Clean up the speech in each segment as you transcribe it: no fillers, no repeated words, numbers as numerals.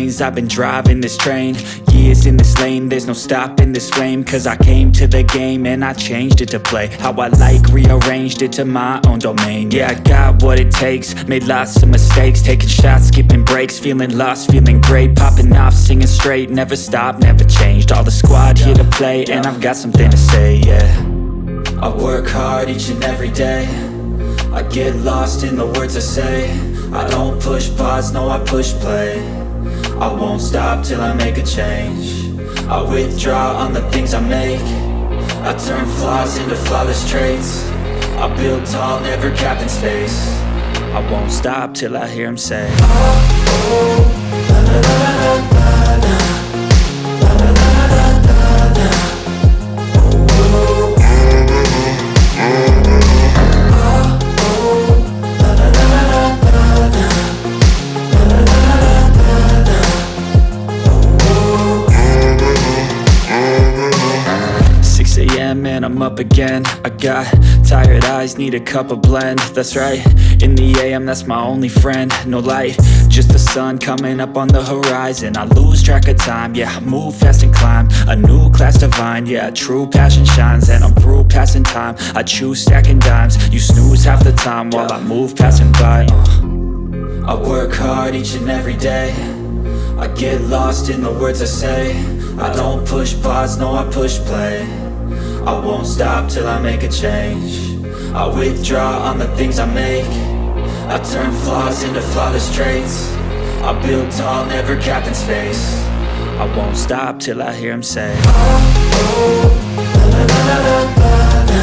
lanes, I've been driving this train. Years in this lane, there's no stopping this flame. Cause I came to the game and I changed it to play how I like, rearranged it to my own domain. Yeah, I got what it takes, made lots of mistakes, taking shots, skipping breaks, feeling lost, feeling great, popping off, singing straight, never stopped, never changed. All the squad here to play, and I've got something to say, yeah. I work hard each and every day, I get lost in the words I say. I don't push pause, no I push play. I won't stop till I make a change. I withdraw on the things I make. I turn flaws into flawless traits. I build tall, never capped in space. I won't stop till I hear him say, oh, oh, la la la la la la. Man, I'm up again. I got tired eyes, need a cup of blend. That's right, in the AM, that's my only friend. No light, just the sun coming up on the horizon. I lose track of time, yeah, I move fast and climb a new class divine, yeah, true passion shines. And I'm through passing time, I choose stacking dimes. You snooze half the time while I move passing by. I work hard each and every day, I get lost in the words I say. I don't push pause, no I push play. I won't stop till I make a change. I withdraw on the things I make. I turn flaws into flawless traits. I build tall, never capped in space. I won't stop till I hear him say, oh, oh, la la la la la la.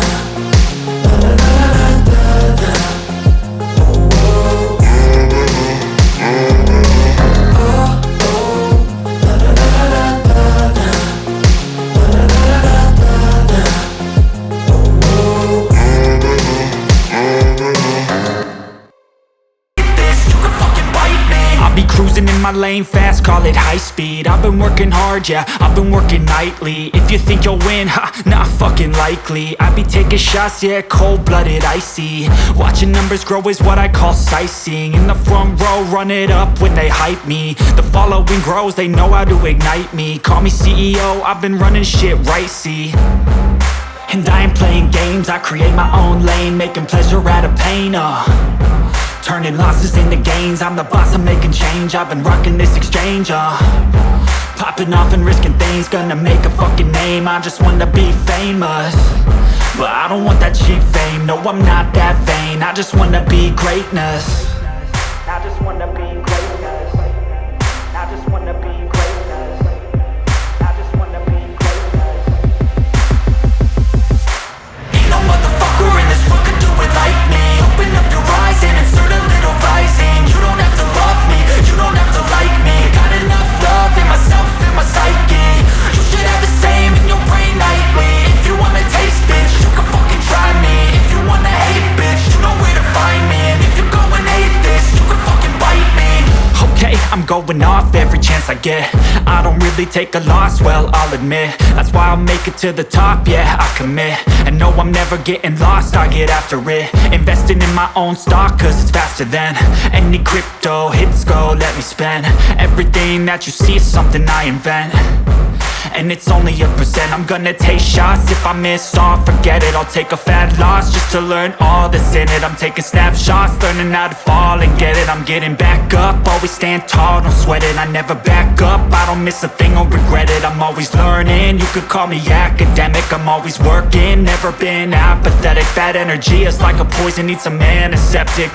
Cruising in my lane fast, call it high speed. I've been working hard, yeah, I've been working nightly. If you think you'll win, ha, not fucking likely. I be taking shots, yeah, cold-blooded, icy. Watching numbers grow is what I call sightseeing. In the front row, run it up when they hype me. The following grows, they know how to ignite me. Call me CEO, I've been running shit right, see. And I ain't playing games, I create my own lane, making pleasure out of pain, turning losses into gains. I'm the boss, I'm making change. I've been rocking this exchange, popping off and risking things. Gonna make a fucking name, I just wanna be famous. But I don't want that cheap fame, no I'm not that vain. I just wanna be greatness. I just wanna be greatness. I just wanna be greatness. I just wanna be greatness. Ain't no motherfucker in this world could do it like me. Open up your eyes and insert a little rising. You don't have to love me, you don't have to like me. Got enough love in myself and my psyche. You should have the same in your brain nightly. If you wanna taste, bitch, you can fucking try me. If you wanna hate, bitch, you know where to find me. And if you go and hate this, you can fucking bite me. Okay, I'm going off every chance I get. I don't really take a loss, well, I'll admit. That's why I'll make it to the top, yeah, I commit. And no, I'm never getting lost, I get after it. Investing in my own stock, cause it's faster than any crypto hits go, let me spend. Everything that you see is something I invent. And it's only a percent. I'm gonna take shots. If I miss all, forget it. I'll take a fat loss just to learn all that's in it. I'm taking snapshots, learning how to fall and get it. I'm getting back up, always stand tall, don't sweat it. I never back up, I don't miss a thing or regret it. I'm always learning, you could call me academic. I'm always working, never been apathetic. That energy is like a poison, needs some antiseptic.